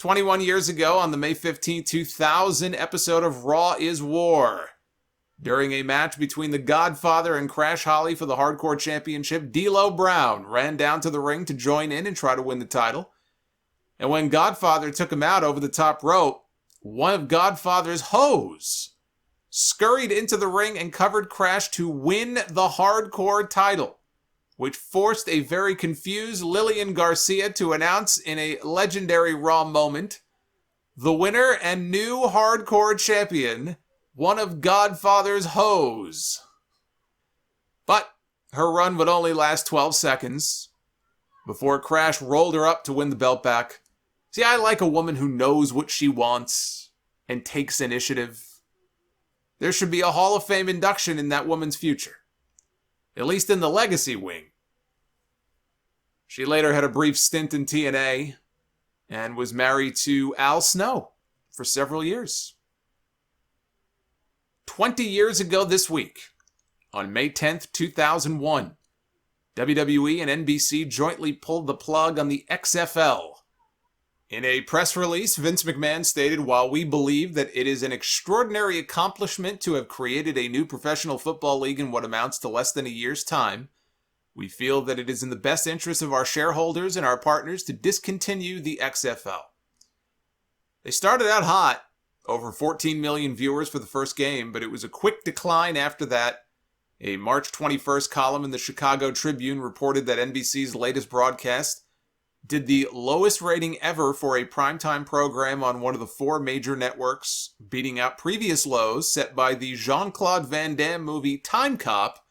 21 years ago on the May 15, 2000 episode of Raw is War. During a match between the Godfather and Crash Holly for the Hardcore Championship, D'Lo Brown ran down to the ring to join in and try to win the title. And when Godfather took him out over the top rope, one of Godfather's hoes scurried into the ring and covered Crash to win the Hardcore title, which forced a very confused Lillian Garcia to announce in a legendary Raw moment, the winner and new Hardcore champion, one of Godfather's hoes. But her run would only last 12 seconds before Crash rolled her up to win the belt back. See, I like a woman who knows what she wants and takes initiative. There should be a Hall of Fame induction in that woman's future, at least in the legacy wing. She later had a brief stint in TNA and was married to Al Snow for several years. 20 years ago this week, on May 10th, 2001, WWE and NBC jointly pulled the plug on the XFL. In a press release, Vince McMahon stated, "While we believe that it is an extraordinary accomplishment to have created a new professional football league in what amounts to less than a year's time, we feel that it is in the best interest of our shareholders and our partners to discontinue the XFL." They started out hot, over 14 million viewers for the first game, but it was a quick decline after that. A March 21st column in the Chicago Tribune reported that NBC's latest broadcast did the lowest rating ever for a primetime program on one of the four major networks, beating out previous lows set by the Jean-Claude Van Damme movie Time Cop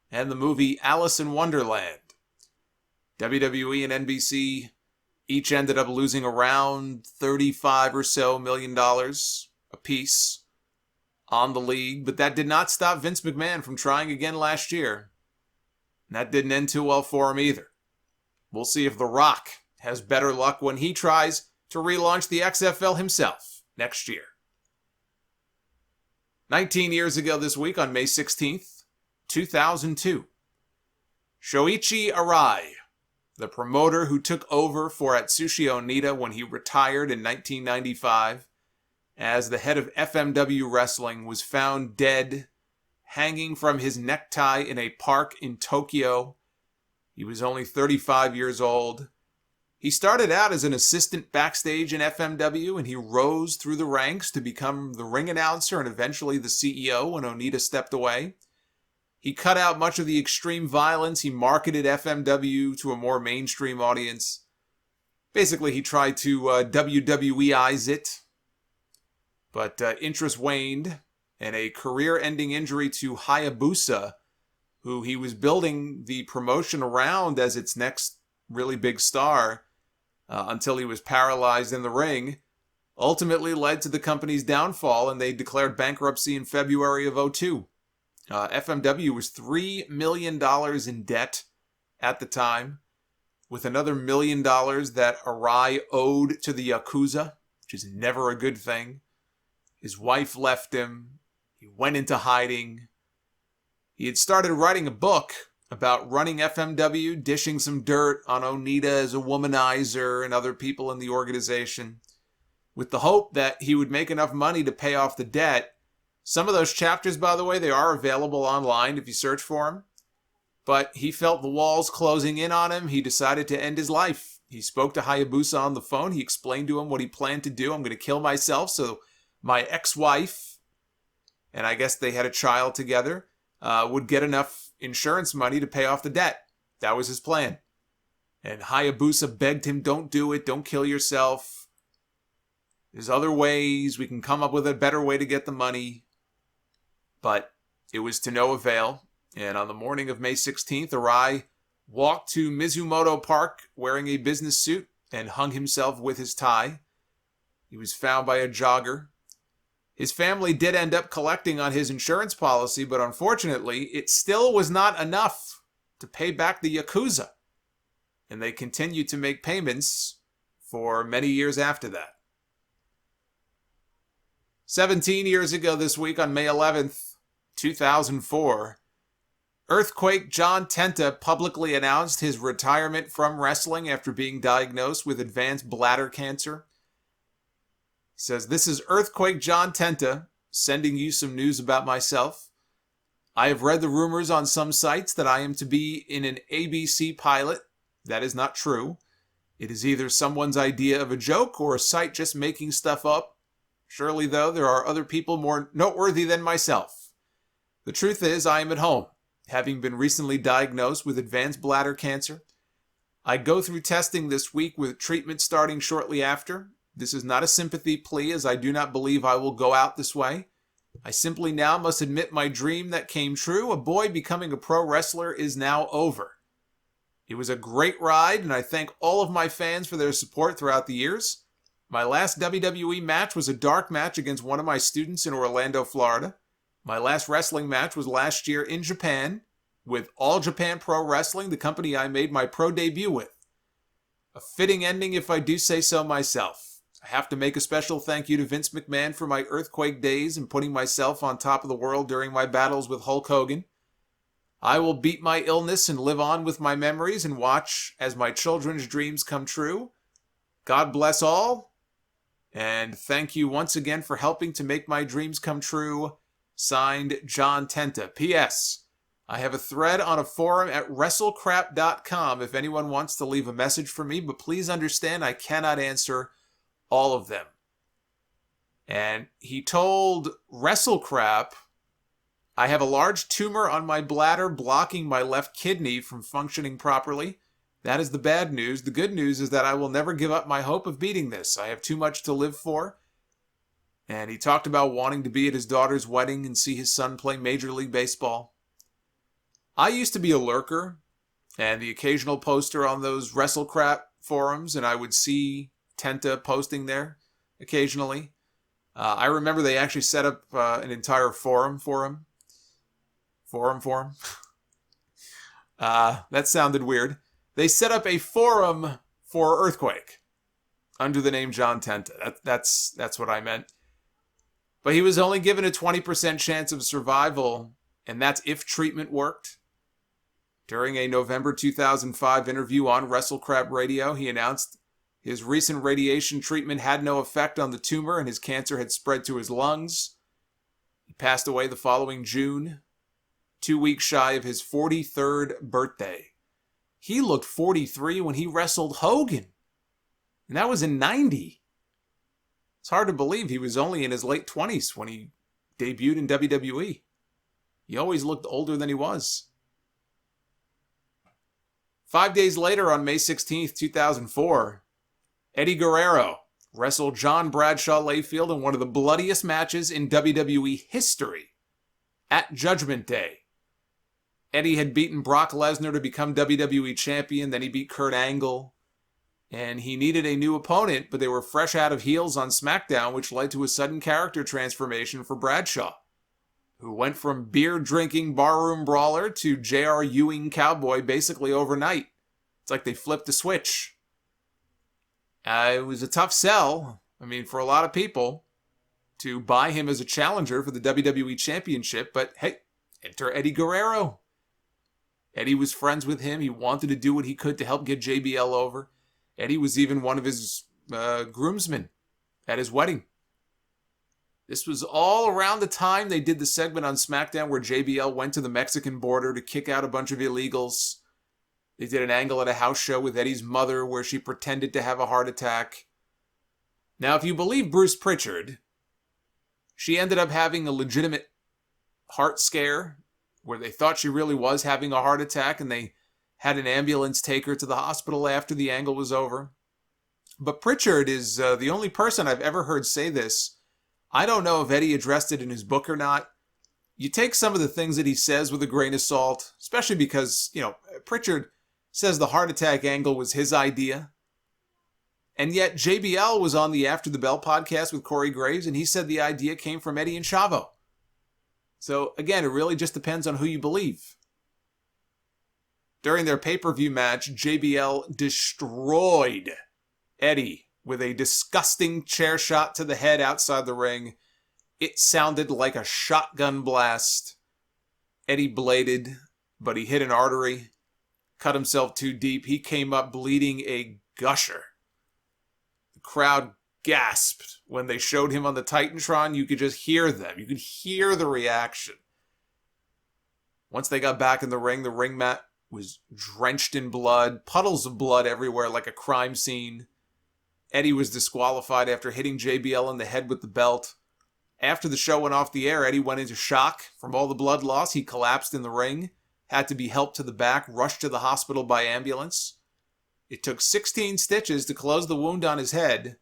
and the movie Alice in Wonderland. WWE and NBC each ended up losing around $35 or so million apiece on the league, but that did not stop Vince McMahon from trying again last year. And that didn't end too well for him either. We'll see if The Rock has better luck when he tries to relaunch the XFL himself next year. 19 years ago this week on May 16th, 2002, Shoichi Arai, the promoter who took over for Atsushi Onita when he retired in 1995 as the head of FMW Wrestling, was found dead, hanging from his necktie in a park in Tokyo. He was only 35 years old. He started out as an assistant backstage in FMW, and he rose through the ranks to become the ring announcer and eventually the CEO when Onita stepped away. He cut out much of the extreme violence. He marketed FMW to a more mainstream audience. Basically, he tried to WWEize it. But interest waned, and a career-ending injury to Hayabusa, who he was building the promotion around as its next really big star until he was paralyzed in the ring, ultimately led to the company's downfall, and they declared bankruptcy in February of 2002. FMW was $3 million in debt at the time, with another $1 million that Arai owed to the Yakuza, which is never a good thing. His wife left him. He went into hiding. He had started writing a book about running FMW, dishing some dirt on Onita as a womanizer and other people in the organization, with the hope that he would make enough money to pay off the debt. Some of those chapters, by the way, they are available online if you search for them. But he felt the walls closing in on him. He decided to end his life. He spoke to Hayabusa on the phone. He explained to him what he planned to do. "I'm going to kill myself so my ex-wife," and I guess they had a child together, would get enough insurance money to pay off the debt. That was his plan. And Hayabusa begged him, "Don't do it. Don't kill yourself. There's other ways. We can come up with a better way to get the money." But it was to no avail. And on the morning of May 16th, Arai walked to Mizumoto Park wearing a business suit and hung himself with his tie. He was found by a jogger. His family did end up collecting on his insurance policy, but unfortunately, it still was not enough to pay back the Yakuza. And they continued to make payments for many years after that. 17 years ago this week on May 11th, 2004, Earthquake John Tenta publicly announced his retirement from wrestling after being diagnosed with advanced bladder cancer. He says, "This is Earthquake John Tenta, sending you some news about myself. I have read the rumors on some sites that I am to be in an ABC pilot. That is not true. It is either someone's idea of a joke or a site just making stuff up. Surely, though, there are other people more noteworthy than myself. The truth is, I am at home, having been recently diagnosed with advanced bladder cancer. I go through testing this week with treatment starting shortly after. This is not a sympathy plea, as I do not believe I will go out this way. I simply now must admit my dream that came true. A boy becoming a pro wrestler is now over. It was a great ride, and I thank all of my fans for their support throughout the years. My last WWE match was a dark match against one of my students in Orlando, Florida. My last wrestling match was last year in Japan with All Japan Pro Wrestling, the company I made my pro debut with. A fitting ending if I do say so myself. I have to make a special thank you to Vince McMahon for my earthquake days and putting myself on top of the world during my battles with Hulk Hogan. I will beat my illness and live on with my memories and watch as my children's dreams come true. God bless all, and thank you once again for helping to make my dreams come true. Signed, John Tenta. P.S. I have a thread on a forum at WrestleCrap.com if anyone wants to leave a message for me, but please understand I cannot answer all of them." And he told WrestleCrap, "I have a large tumor on my bladder blocking my left kidney from functioning properly. That is the bad news. The good news is that I will never give up my hope of beating this. I have too much to live for." And he talked about wanting to be at his daughter's wedding and see his son play Major League Baseball. I used to be a lurker and the occasional poster on those WrestleCrap forums, and I would see Tenta posting there occasionally. I remember they actually set up an entire forum for him. Forum? That sounded weird. They set up a forum for Earthquake under the name John Tenta. That's what I meant. But he was only given a 20% chance of survival, and that's if treatment worked. During a November 2005 interview on WrestleCrap Radio, he announced his recent radiation treatment had no effect on the tumor and his cancer had spread to his lungs. He passed away the following June, 2 weeks shy of his 43rd birthday. He looked 43 when he wrestled Hogan, and that was in 90. It's hard to believe he was only in his late 20s when he debuted in WWE. He always looked older than he was. 5 days later, on May 16th, 2004, Eddie Guerrero wrestled John Bradshaw Layfield in one of the bloodiest matches in WWE history at Judgment Day. Eddie had beaten Brock Lesnar to become WWE champion, then he beat Kurt Angle, and he needed a new opponent, but they were fresh out of heels on SmackDown, which led to a sudden character transformation for Bradshaw, who went from beer-drinking barroom brawler to J.R. Ewing cowboy basically overnight. It's like they flipped a switch. It was a tough sell, for a lot of people, to buy him as a challenger for the WWE Championship, but hey, enter Eddie Guerrero. Eddie was friends with him. He wanted to do what he could to help get JBL over. Eddie was even one of his groomsmen at his wedding. This was all around the time they did the segment on SmackDown where JBL went to the Mexican border to kick out a bunch of illegals. They did an angle at a house show with Eddie's mother where she pretended to have a heart attack. Now, if you believe Bruce Pritchard, she ended up having a legitimate heart scare where they thought she really was having a heart attack, and they had an ambulance take her to the hospital after the angle was over. But Pritchard is the only person I've ever heard say this. I don't know if Eddie addressed it in his book or not. You take some of the things that he says with a grain of salt, especially because, Pritchard says the heart attack angle was his idea. And yet JBL was on the After the Bell podcast with Corey Graves, and he said the idea came from Eddie and Chavo. So again, it really just depends on who you believe. During their pay-per-view match, JBL destroyed Eddie with a disgusting chair shot to the head outside the ring. It sounded like a shotgun blast. Eddie bladed, but he hit an artery, cut himself too deep. He came up bleeding a gusher. The crowd gasped when they showed him on the Titantron. You could just hear them. You could hear the reaction. Once they got back in the ring mat was drenched in blood, puddles of blood everywhere like a crime scene. Eddie was disqualified after hitting JBL in the head with the belt. After the show went off the air, Eddie went into shock from all the blood loss. He collapsed in the ring, had to be helped to the back, rushed to the hospital by ambulance. It took 16 stitches to close the wound on his head.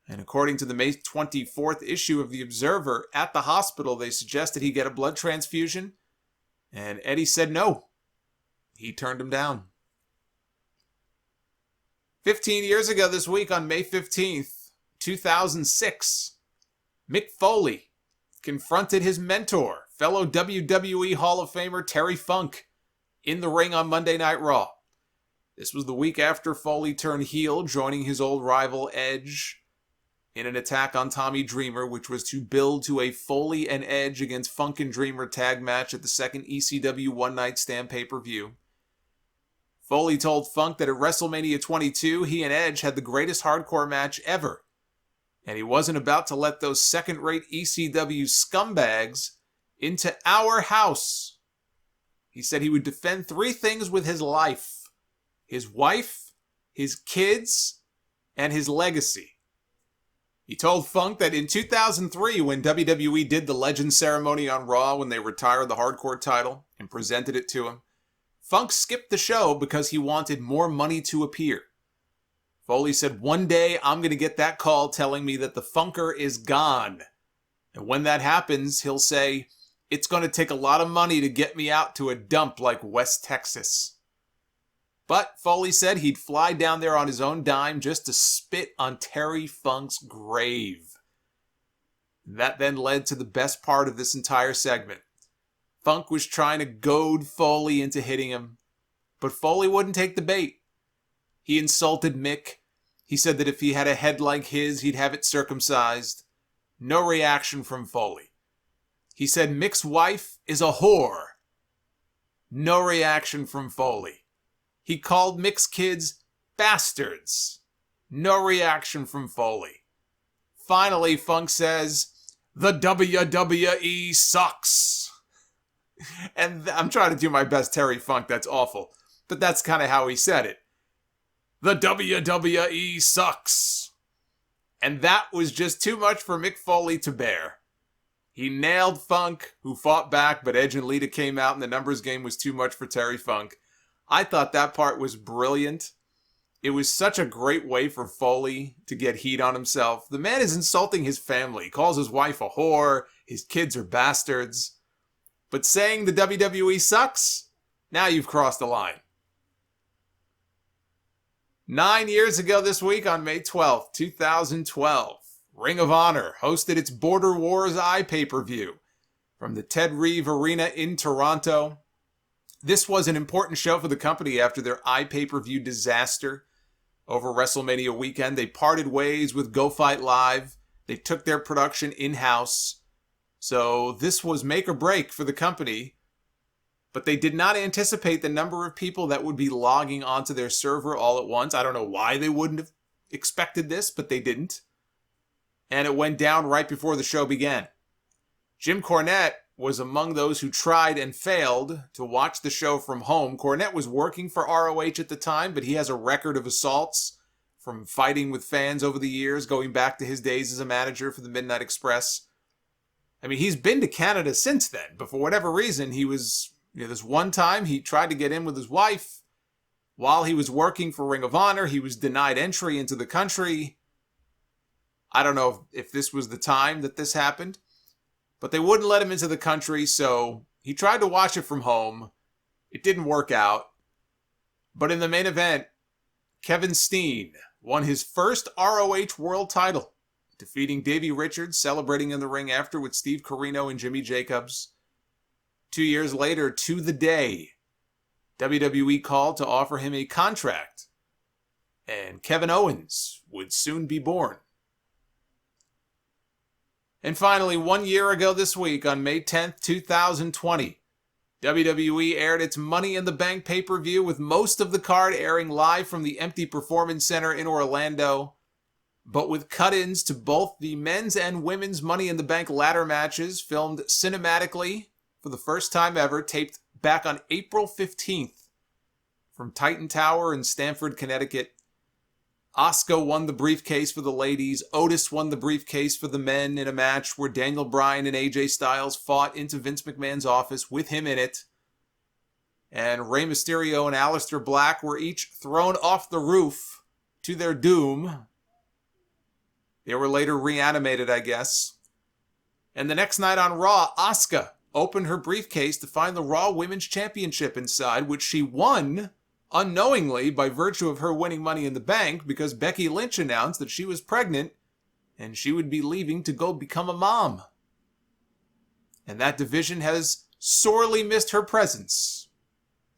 And according to the May 24th issue of The Observer, at the hospital they suggested he get a blood transfusion, and Eddie said no. He turned him down. 15 years ago this week on May 15th, 2006, Mick Foley confronted his mentor, fellow WWE Hall of Famer Terry Funk, in the ring on Monday Night Raw. This was the week after Foley turned heel, joining his old rival Edge in an attack on Tommy Dreamer, which was to build to a Foley and Edge against Funk and Dreamer tag match at the second ECW One Night Stand pay-per-view. Foley told Funk that at WrestleMania 22, he and Edge had the greatest hardcore match ever, and he wasn't about to let those second-rate ECW scumbags into our house. He said he would defend three things with his life: his wife, his kids, and his legacy. He told Funk that in 2003, when WWE did the Legend ceremony on Raw when they retired the hardcore title and presented it to him, Funk skipped the show because he wanted more money to appear. Foley said, "One day I'm going to get that call telling me that the Funker is gone. And when that happens, he'll say, it's going to take a lot of money to get me out to a dump like West Texas." But Foley said he'd fly down there on his own dime just to spit on Terry Funk's grave. That then led to the best part of this entire segment. Funk was trying to goad Foley into hitting him, but Foley wouldn't take the bait. He insulted Mick. He said that if he had a head like his, he'd have it circumcised. No reaction from Foley. He said Mick's wife is a whore. No reaction from Foley. He called Mick's kids bastards. No reaction from Foley. Finally, Funk says, "The WWE sucks." And I'm trying to do my best Terry Funk, that's awful. But that's kind of how he said it. The WWE sucks. And that was just too much for Mick Foley to bear. He nailed Funk, who fought back, but Edge and Lita came out and the numbers game was too much for Terry Funk. I thought that part was brilliant. It was such a great way for Foley to get heat on himself. The man is insulting his family. He calls his wife a whore. His kids are bastards. But saying the WWE sucks? Now you've crossed the line. 9 years ago this week on May 12th, 2012, Ring of Honor hosted its Border Wars pay-per-view from the Ted Reeve Arena in Toronto. This was an important show for the company after their pay-per-view disaster over WrestleMania weekend. They parted ways with Go Fight Live. They took their production in-house. So this was make or break for the company, but they did not anticipate the number of people that would be logging onto their server all at once. I don't know why they wouldn't have expected this, but they didn't. And it went down right before the show began. Jim Cornette was among those who tried and failed to watch the show from home. Cornette was working for ROH at the time, but he has a record of assaults from fighting with fans over the years, going back to his days as a manager for the Midnight Express. I mean, he's been to Canada since then, but for whatever reason, he was, this one time he tried to get in with his wife. While he was working for Ring of Honor, he was denied entry into the country. I don't know if this was the time that this happened, but they wouldn't let him into the country, so he tried to watch it from home. It didn't work out. But in the main event, Kevin Steen won his first ROH World title, defeating Davey Richards, celebrating in the ring after with Steve Corino and Jimmy Jacobs. 2 years later, to the day, WWE called to offer him a contract, and Kevin Owens would soon be born. And finally, 1 year ago this week, on May 10th, 2020, WWE aired its Money in the Bank pay-per-view, with most of the card airing live from the Empty Performance Center in Orlando. but with cut-ins to both the men's and women's Money in the Bank ladder matches filmed cinematically for the first time ever, taped back on April 15th from Titan Tower in Stamford, Connecticut. Asuka won the briefcase for the ladies. Otis won the briefcase for the men in a match where Daniel Bryan and AJ Styles fought into Vince McMahon's office with him in it. And Rey Mysterio and Aleister Black were each thrown off the roof to their doom. They were later reanimated, I guess. And the next night on Raw, Asuka opened her briefcase to find the Raw Women's Championship inside, which she won unknowingly by virtue of her winning Money in the Bank, because Becky Lynch announced that she was pregnant and she would be leaving to go become a mom. And that division has sorely missed her presence.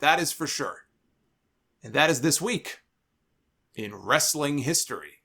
That is for sure. And that is this week in wrestling history.